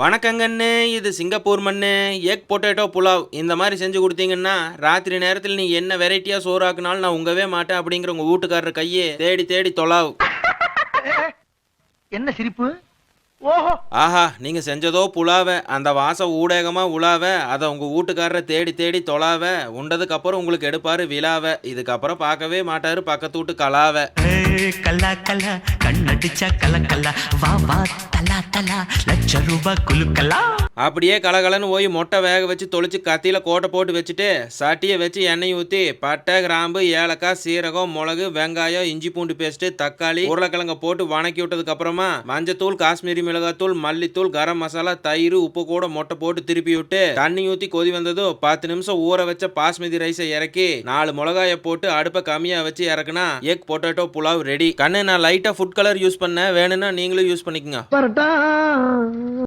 வணக்கங்கண்ணு, இது சிங்கப்பூர் மண்ணு. Egg potato pulao இந்த மாதிரி செஞ்சு கொடுத்தீங்கன்னா ராத்திரி நேரத்தில் நீ என்ன வெரைட்டியாக சோறாக்குனாலும் நான் உங்கவே மாட்டேன் அப்படிங்கிற உங்கள் வீட்டுக்காரர் கையே தேடி தேடி தொலாவ். என்ன சிரிப்பு? ஓஹோ, ஆஹா, நீங்கள் செஞ்சதோ புலாவ, அந்த வாசம் ஊடகமாக உலாவ, அதை உங்கள் வீட்டுக்காரரை தேடி தேடி தொலாவ, உண்டதுக்கப்புறம் உங்களுக்கு எடுப்பார் விழாவ. இதுக்கப்புறம் பார்க்கவே மாட்டார் பக்கத்து வீட்டு கலாவ. கல்லா கல்லா கண்ணடிச்சா கல கல்லா வா வா தலா தலா லட்ச ரூபா குலுக்கலா. அப்படியே கலகலன்னு போய் மொட்டை வேக வச்சு தொளிச்சு கத்தியில் கோட்டை போட்டு வச்சுட்டு சட்டியை வச்சு எண்ணெய் ஊற்றி பட்டை கிராம்பு ஏலக்காய் சீரகம் மிளகு வெங்காயம் இஞ்சி பூண்டு பேஸ்ட்டு தக்காளி உருளைக்கிழங்க போட்டு வணக்கி விட்டதுக்கு அப்புறமா மஞ்சத்தூள் காஷ்மீரி மிளகாத்தூள் மல்லித்தூள் கரம் மசாலா தயிர் உப்பு கூட மொட்டை போட்டு திருப்பி விட்டு தண்ணி ஊற்றி கொதி வந்ததும் 10 நிமிஷம் ஊற வச்ச பாஸ்மதி ரைஸை இறக்கி 4 மிளகாயை போட்டு அடுப்பை கம்மியாக வச்சு இறக்குனா எக் பொட்டேட்டோ புலாவ் ரெடி. கண்ணு, நான் லைட்டாக ஃபுட் கலர் யூஸ் பண்ணேன், வேணும்னா நீங்களும் யூஸ் பண்ணிக்கோங்க. பரட்டா.